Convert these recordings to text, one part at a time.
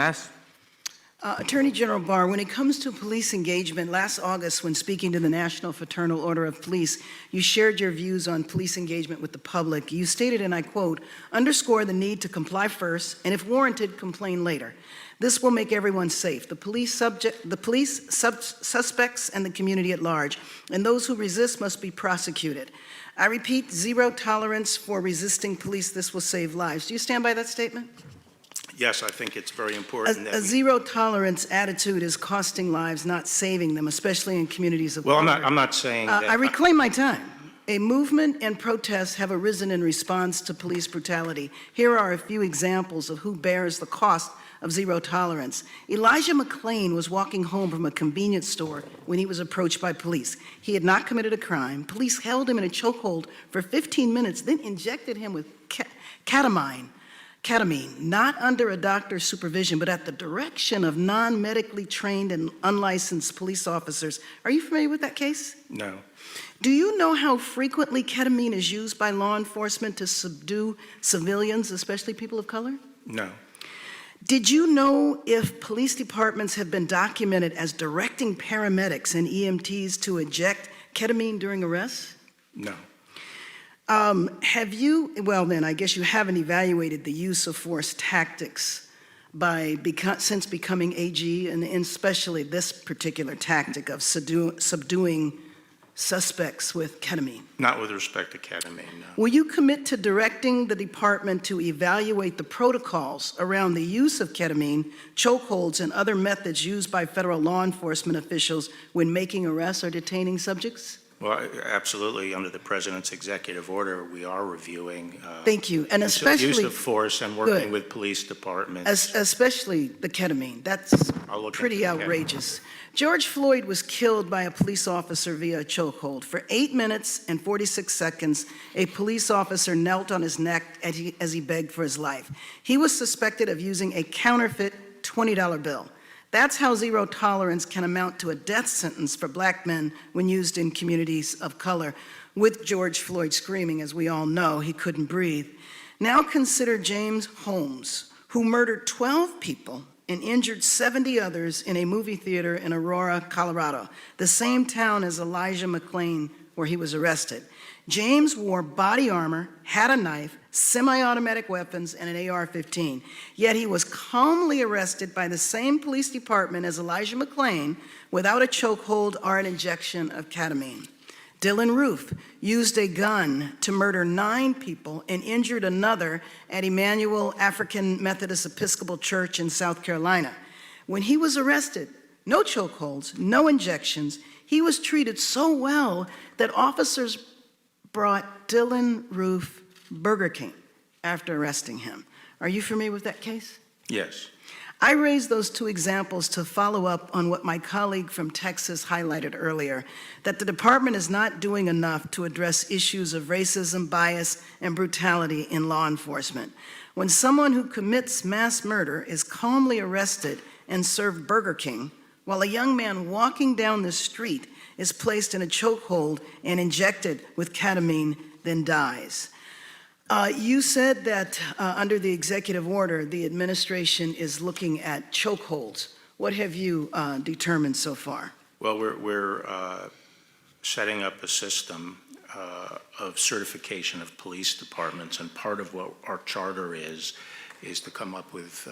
Yes. Attorney General Barr, when it comes to police engagement, last August when speaking to the National Fraternal Order of Police, you shared your views on police engagement with the public. You stated, and I quote, "Underscore the need to comply first, and if warranted, complain later. This will make everyone safe, the police suspects, and the community at large, and those who resist must be prosecuted. I repeat, zero tolerance for resisting police. This will save lives." Do you stand by that statement? Yes, I think it's very important that A zero tolerance attitude is costing lives, not saving them, especially in communities of Well, color. I'm not saying that. I reclaim my time. A movement and protests have arisen in response to police brutality. Here are a few examples of who bears the cost of zero tolerance. Elijah McClain was walking home from a convenience store when he was approached by police. He had not committed a crime. Police held him in a chokehold for 15 minutes, then injected him with ketamine, not under a doctor's supervision, but at the direction of non-medically trained and unlicensed police officers. Are you familiar with that case? No. Do you know how frequently ketamine is used by law enforcement to subdue civilians, especially people of color? No. Did you know if police departments have been documented as directing paramedics and EMTs to inject ketamine during arrests? No. Well then, I guess you haven't evaluated the use of force tactics since becoming AG, and especially this particular tactic of subduing suspects with ketamine. Not with respect to ketamine, no. Will you commit to directing the department to evaluate the protocols around the use of ketamine, chokeholds, and other methods used by federal law enforcement officials when making arrests or detaining subjects? Well, absolutely. Under the President's executive order, we are reviewing Thank you, and especially use of force and working good. with police departments. Especially the ketamine. That's I'll look pretty into the outrageous. George Floyd was killed by a police officer via a chokehold. For 8 minutes and 46 seconds, a police officer knelt on his neck as he begged for his life. He was suspected of using a counterfeit $20 bill. That's how zero tolerance can amount to a death sentence for black men when used in communities of color. With George Floyd screaming, as we all know, he couldn't breathe. Now consider James Holmes, who murdered 12 people and injured 70 others in a movie theater in Aurora, Colorado, the same town as Elijah McClain, where he was arrested. James wore body armor, had a knife, semi-automatic weapons, and an AR-15. Yet he was calmly arrested by the same police department as Elijah McClain without a chokehold or an injection of ketamine. Dylan Roof used a gun to murder 9 people and injured another at Emmanuel African Methodist Episcopal Church in South Carolina. When he was arrested, no chokeholds, no injections, he was treated so well that officers brought Dylan Roof Burger King after arresting him. Are you familiar with that case? Yes. I raised those 2 examples to follow up on what my colleague from Texas highlighted earlier, that the department is not doing enough to address issues of racism, bias, and brutality in law enforcement. When someone who commits mass murder is calmly arrested and served Burger King, while a young man walking down the street is placed in a chokehold and injected with ketamine, then dies. You said that under the executive order, the administration is looking at chokeholds. What have you determined so far? Well, we're setting up a system of certification of police departments, and part of what our charter is to come up with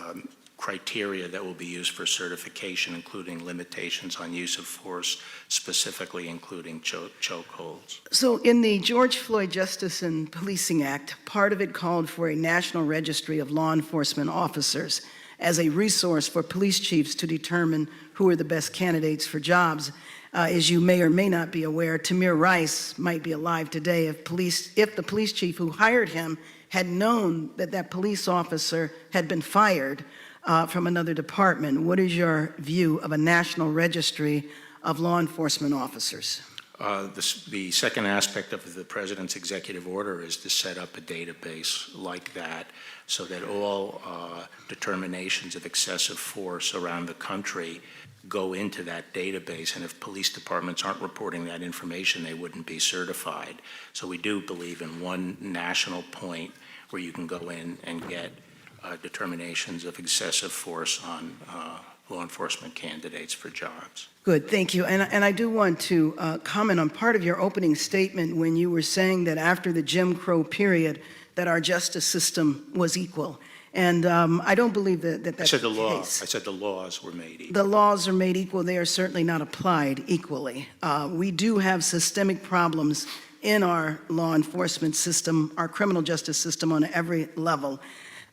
criteria that will be used for certification, including limitations on use of force, specifically including chokeholds. So in the George Floyd Justice and Policing Act, part of it called for a national registry of law enforcement officers as a resource for police chiefs to determine who are the best candidates for jobs. As you may or may not be aware, Tamir Rice might be alive today if the police chief who hired him had known that that police officer had been fired from another department. What is your view of a national registry of law enforcement officers? The second aspect of the President's executive order is to set up a database like that so that all determinations of excessive force around the country go into that database, and if police departments aren't reporting that information, they wouldn't be certified. So we do believe in one national point where you can go in and get determinations of excessive force on law enforcement candidates for jobs. Good, thank you. And I do want to comment on part of your opening statement when you were saying that after the Jim Crow period, that our justice system was equal. And I don't believe that that's the case. I said the laws were made equal. The laws are made equal. They are certainly not applied equally. We do have systemic problems in our law enforcement system, our criminal justice system on every level.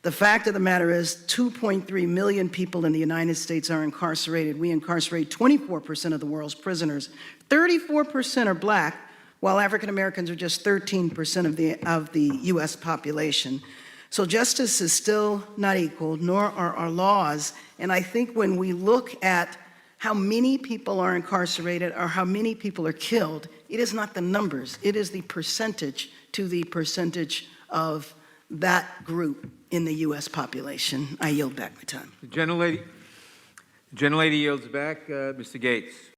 The fact of the matter is 2.3 million people in the United States are incarcerated. We incarcerate 24% of the world's prisoners. 34% are black, while African Americans are just 13% of the U.S. population. So justice is still not equal, nor are our laws. And I think when we look at how many people are incarcerated or how many people are killed, it is not the numbers, it is the percentage to the percentage of that group in the U.S. population. I yield back my time. The gentlelady yields back. Mr. Gates.